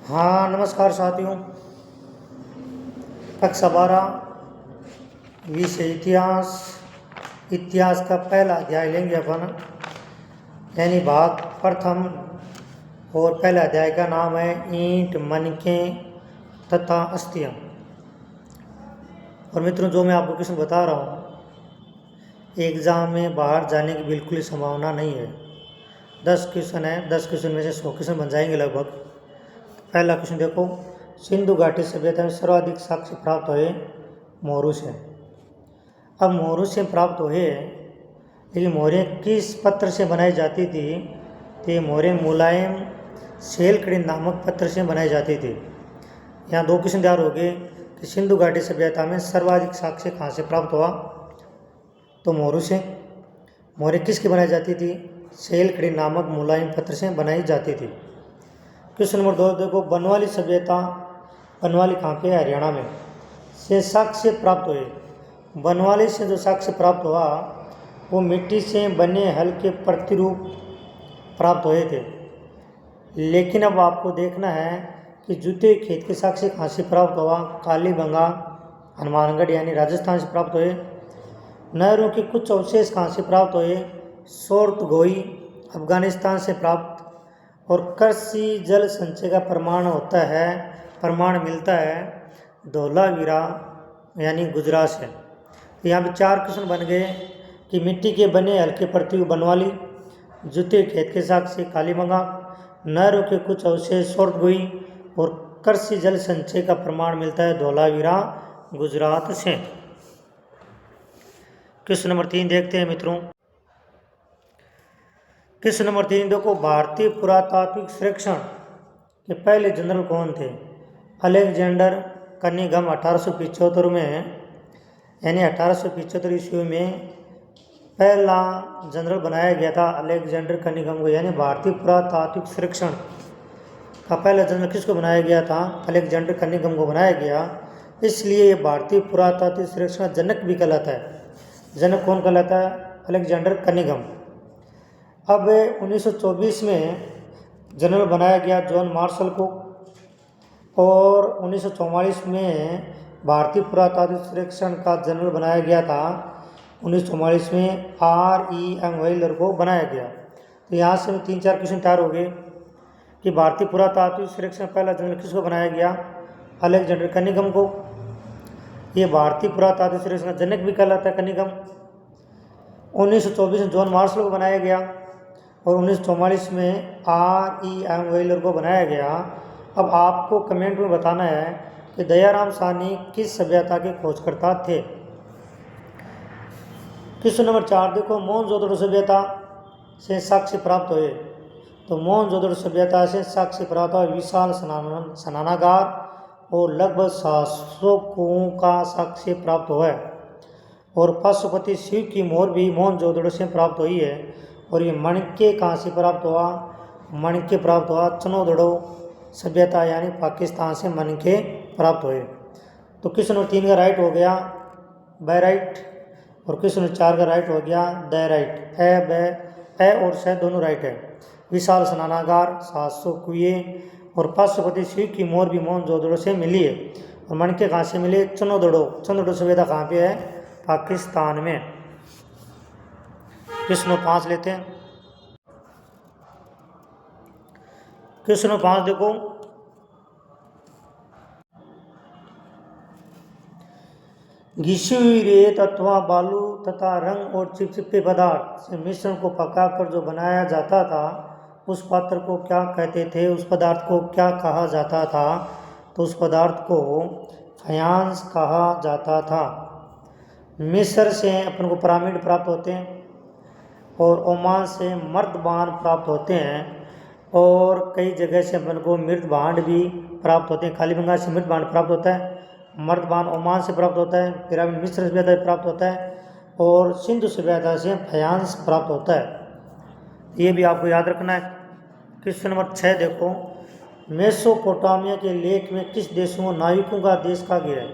हाँ, नमस्कार साथियों। कक्षा 12 विषय इतिहास। इतिहास का पहला अध्याय लेंगे अपन, यानी भाग प्रथम। और पहला अध्याय का नाम है ईंट, मनकें तथा अस्थियाँ। और मित्रों, जो मैं आपको क्वेश्चन बता रहा हूँ, एग्ज़ाम में बाहर जाने की बिल्कुल ही संभावना नहीं है। 10 क्वेश्चन है, 10 क्वेश्चन में से 100 क्वेश्चन बन जाएंगे लगभग। पहला क्वेश्चन देखो, सिंधु घाटी सभ्यता में सर्वाधिक साक्ष्य प्राप्त हुए मोरू से। अब मोरू से प्राप्त हुए, लेकिन मोहरें किस पत्र से बनाई जाती थी? तो ये मोहरें मुलायम सेलकड़ी नामक पत्र से बनाई जाती थी। यहाँ 2 क्वेश्चन तैयार हो गए कि सिंधु घाटी सभ्यता में सर्वाधिक साक्ष्य कहाँ से प्राप्त हुआ? तो मोरू से। मोहरें किसकी बनाई जाती थी? सेलकड़ी नामक मुलायम पत्र से बनाई जाती थी। क्वेश्चन नंबर 2 देखो, बनवाली सभ्यता, बनवाली कहाँ पे? हरियाणा में, से साक्ष्य प्राप्त हुए। बनवाली से जो साक्ष्य प्राप्त हुआ वो मिट्टी से बने हल्के प्रतिरूप प्राप्त हुए थे। लेकिन अब आपको देखना है कि जूते खेत के साक्ष्य कहाँ से प्राप्त हुआ? कालीबंगा, हनुमानगढ़ यानी राजस्थान से प्राप्त हुए। नहरों के कुछ अवशेष कहाँ से प्राप्त हुए? सोर्तगोई, अफगानिस्तान से प्राप्त। और कृषि जल संचय का प्रमाण मिलता है धोलावीरा यानी गुजरात से। तो यहाँ पे 4 क्वेश्चन बन गए कि मिट्टी के बने हल्के प्रतिरूप बनवाली, जूते खेत के साक्ष्य कालीबंगा, नहरों के कुछ अवशेष सोर्तगोई और कृषि जल संचय का प्रमाण मिलता है धोलावीरा गुजरात से। क्वेश्चन नंबर 3 देखते हैं मित्रों। क्वेश्चन नंबर 3 देखो, भारतीय पुरातात्विक सर्वेक्षण के पहले जनरल कौन थे? अलेक्जेंडर कनिंघम 1875 में, यानी 1875 ईस्वी में पहला जनरल बनाया गया था अलेक्जेंडर कनिंघम को। यानी भारतीय पुरातात्विक सर्वेक्षण का पहला जनरल किसको बनाया गया था? अलेक्जेंडर कनिंघम को बनाया गया। इसलिए ये भारतीय पुरातात्विक सर्वेक्षण का जनक भी कहलाता है। जनक कौन कहलाता है? Alexander Cunningham. अब 1924 में जनरल बनाया गया जॉन मार्शल को, और 1944 में भारतीय पुरातात्विक सर्वेक्षण का जनरल बनाया गया था 1944 में R.E.M. व्हीलर को बनाया गया। तो यहाँ से 3-4 क्वेश्चन तैयार हो गए कि भारतीय पुरातात्विक सर्वेक्षण पहला जनरल किसको बनाया गया? अलेक्जेंडर कनिंघम को। ये भारतीय पुरातात्विक सर्वेक्षण का जनक भी कहलाता है कनिंघम। 1924 में जॉन मार्शल को बनाया गया और 1944 में R.E.M. व्हीलर को बनाया गया। अब आपको कमेंट में बताना है कि दयाराम साहनी किस सभ्यता के खोजकर्ता थे। क्वेश्चन नंबर 4 देखो, मोहनजोदड़ो सभ्यता से साक्ष्य प्राप्त हुए। तो मोहनजोदड़ो सभ्यता से साक्ष्य प्राप्त हुआ विशाल स्नानागार और लगभग 700 कुओं का साक्ष्य प्राप्त हुआ है। और पशुपति शिव की मोहर भी मोहनजोदड़ो से प्राप्त हुई है। और ये मणके कहाँ से प्राप्त हुआ? मणके प्राप्त हुआ चनोदड़ो सभ्यता यानी पाकिस्तान से मणके प्राप्त हुए। तो क्वेश्चन नंबर 3 का राइट हो गया बैराइट, और क्वेश्चन नंबर 4 का राइट हो गया दैराइट। ए और स दोनों राइट है। विशाल स्नानागार, 700 कुएं और पशुपति शिव की मोहर भी मोहनजोदड़ो से मिली है। और मणके कहाँ से मिले? चनोदड़ो सभ्यता कहाँ पे है? पाकिस्तान में। क्वेश्चन नंबर 5 लेते हैं। क्वेश्चन नंबर 5 देखो, घिसी हुई रेत अथवा बालू तथा रंग और चिपचिपे पदार्थ से मिश्रण को पकाकर जो बनाया जाता था उस पात्र को क्या कहते थे? उस पदार्थ को क्या कहा जाता था? तो उस पदार्थ को फयांस कहा जाता था। मिस्र से अपन को पिरामिड प्राप्त होते हैं, और ओमान से मर्दबान प्राप्त होते हैं, और कई जगह से अपन को मृदभांड भी प्राप्त होते हैं। कालीबंगा से मृदभांड प्राप्त होता है, मर्दबान ओमान से प्राप्त होता है, पिरामिड मिस्र सभ्यता से प्राप्त होता है, और सिंधु सभ्यता से फयांस प्राप्त होता है। ये भी आपको याद रखना है। क्वेश्चन नंबर 6 देखो, मेसोपोटामिया के लेख में किस देशों को नाविकों का देश कहा गया है?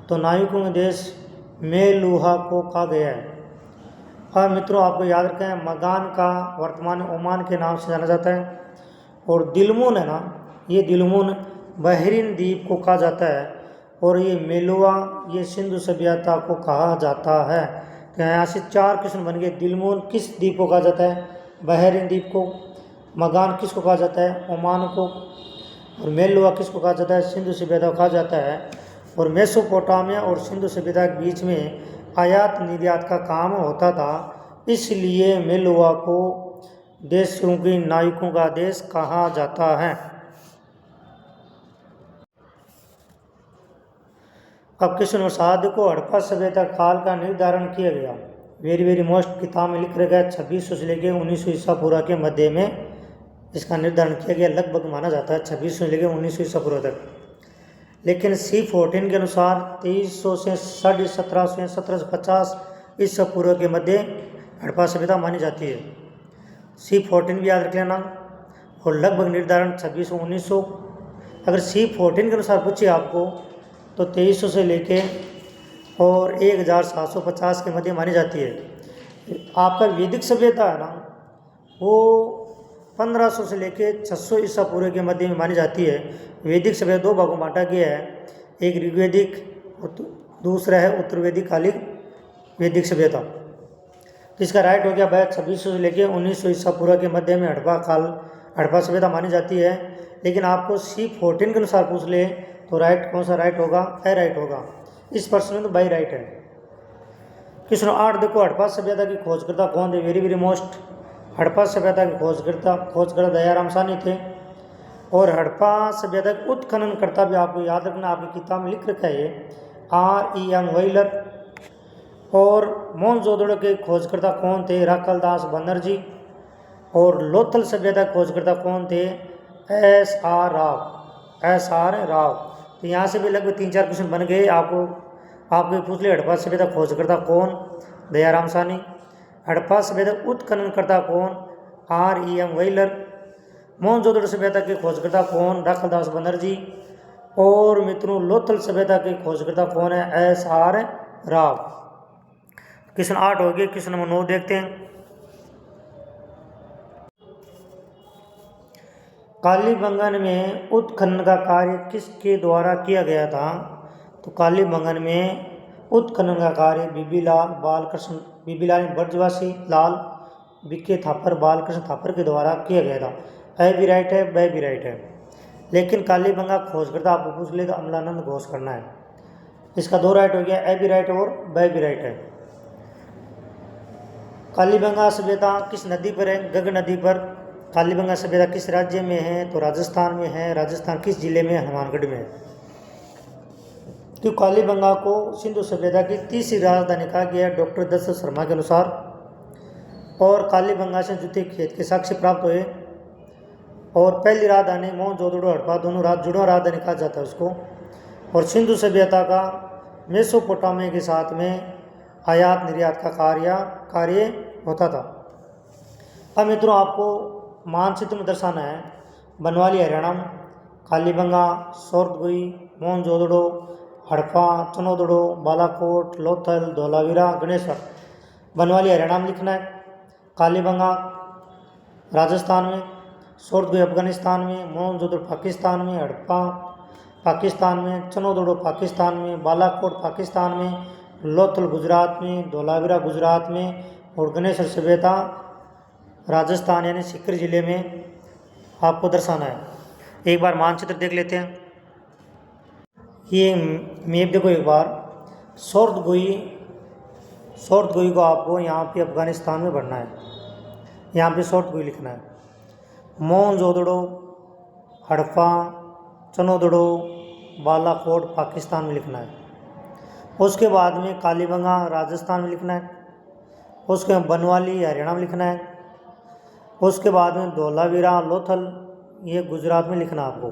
तो नाविकों का देश मेलुहा को कहा गया है। हाँ मित्रों, आपको याद रखें, मगान का वर्तमान ओमान के नाम से जाना जाता है, और दिलमुन है ना, ये दिलमुन बहरीन द्वीप को कहा जाता है, और ये मेलुआ ये सिंधु सभ्यता को कहा जाता है। तो यहाँ से 4 क्वेश्चन बन गए। दिलमुन किस द्वीप को कहा जाता है? बहरीन द्वीप को। मगान किसको कहा जाता है? ओमान को। और मेलुआ किसको कहा जाता है? सिंधु सभ्यता को कहा जाता है। और मेसोपोटामिया और सिंधु सभ्यता के बीच में आयात निर्यात का काम होता था, इसलिए मेलुआ को देशों के नायकों का देश कहा जाता है। अब क्वेश्चन नंबर 7 को हड़प्पा सभ्यता काल का निर्धारण किया गया। वेरी वेरी मोस्ट किताब में लिख रखा है 2600 से लेकर 1900 ईसा पूर्व के मध्य में इसका निर्धारण किया गया। लगभग माना जाता है 2600 से लेकर 1900 ईसा पूर्व तक। लेकिन C14 के अनुसार 2300 से 1750 1750 ईसा पूर्व के मध्य हड़प्पा सभ्यता मानी जाती है। C14 भी याद रख लेना। और लगभग निर्धारण 2600 1900। अगर C14 के अनुसार पूछे आपको तो 2300 से लेके और 1750 के मध्य मानी जाती है। आपका वैदिक सभ्यता है ना, वो 1500 से लेके 600 ईसा पूर्व के मध्य में मानी जाती है। वैदिक सभ्यता 2 भागों में बांटा गया है, एक ऋग्वैदिक और दूसरा है उत्तर वैदिक कालिक वैदिक सभ्यता। तो इसका राइट हो गया भाई 2600 से लेके 1900 ईसा पूर्व के मध्य में हड़प्पा सभ्यता मानी जाती है। लेकिन आपको C14 के अनुसार पूछ ले तो राइट कौन सा राइट होगा? ए राइट होगा। इस प्रश्न में तो बाई राइट है। क्वेश्चन 8 देखो, हड़प्पा सभ्यता की खोजकर्ता कौन थे? Very very most. हड़प्पा सभ्यता के खोजकर्ता दयाराम साहनी थे। और हड़प्पा सभ्यता के उत्खननकर्ता भी आपको याद रखना, आपकी किताब में लिख रखा है R.E.M. व्हीलर। और मोहनजोदड़ो के खोजकर्ता कौन थे? राखलदास बनर्जी। और लोथल सभ्यता के खोजकर्ता कौन थे? S.R. राव। तो यहाँ से भी लगभग 3-4 क्वेश्चन बन गए। आपको पूछ लिया हड़प्पा सभ्यता खोजकर्ता कौन? दयाराम साहनी। हड़प्पा सभ्यता उत्खननकर्ता कौन? R.E.M. व्हीलर। मोहनजोदड़ो सभ्यता के खोजकर्ता कौन? राखलदास बनर्जी। और मित्रों लोथल सभ्यता के खोजकर्ता कौन है? S.R. राव। क्वेश्चन 8 हो गए। क्वेश्चन नंबर 9 देखते हैं। कालीबंगन में उत्खनन का कार्य किसके द्वारा किया गया था? तो कालीबंगन में उत्खनन का कार्य बीबीलाल ब्रजवासी लाल बीके थापर बालकृष्ण थापर के द्वारा किया गया था। ए भी राइट है, ब भी राइट है। लेकिन कालीबंगा खोजकर्ता आपको पूछ ले तो अमलानंद घोष करना है। इसका 2 राइट हो गया, ए भी राइट और ब भी राइट है। कालीबंगा सभ्यता किस नदी पर है? गग नदी पर। कालीबंगा सभ्यता किस राज्य में है? तो राजस्थान में है। राजस्थान किस जिले में? हनुमानगढ़ में। तो कालीबंगा को सिंधु सभ्यता की तीसरी राजधानी कहा गया है डॉक्टर दशरथ शर्मा के अनुसार। और कालीबंगा से जूते खेत के साक्ष्य प्राप्त हुए। और पहली राजधानी मोहनजोदड़ो हड़प्पा दोनों जुड़वा राजधानी कहा जाता है उसको। और सिंधु सभ्यता का मेसोपोटामिया के साथ में आयात निर्यात का कार्य होता था। अब मित्रों आपको मानचित्र में दर्शाना है बनवाली हरियाणा, कालीबंगा, सोरठगुई, मोहनजोदड़ो, हड़प्पा, चनोदड़ो, बालाकोट, लोथल, धोलावीरा, गणेशवर। बनवाली हरियाणा में लिखना है, कालीबंगा राजस्थान में, सोरठगुई अफगानिस्तान में, मोहनजोदड़ो पाकिस्तान में, हड़प्पा पाकिस्तान में, चनोदड़ो पाकिस्तान में, बालाकोट पाकिस्तान में, लोथल गुजरात में, धोलावीरा गुजरात में और गणेशवर सभ्यता राजस्थान यानी सीकर जिले में आपको दर्शाना है। एक बार मानचित्र देख लेते हैं। ये मैप देखो एक बार। सोरठगुई को आपको यहाँ पे अफगानिस्तान में भरना है, यहाँ पे सोरठगुई लिखना है। मोहनजोदड़ो, हड़प्पा, चनोदड़ो, बालाकोट पाकिस्तान में लिखना है। उसके बाद में कालीबंगा राजस्थान में लिखना है। उसके बाद बनवाली हरियाणा में लिखना है। उसके बाद में धोलावीरा लोथल ये गुजरात में लिखना है आपको।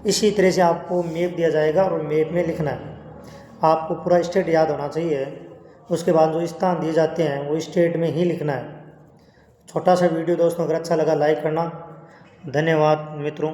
इसी तरह से आपको मैप दिया जाएगा और मैप में लिखना है। आपको पूरा स्टेट याद होना चाहिए। उसके बाद जो स्थान दिए जाते हैं वो स्टेट में ही लिखना है। छोटा सा वीडियो दोस्तों, अगर अच्छा लगा लाइक करना। धन्यवाद मित्रों।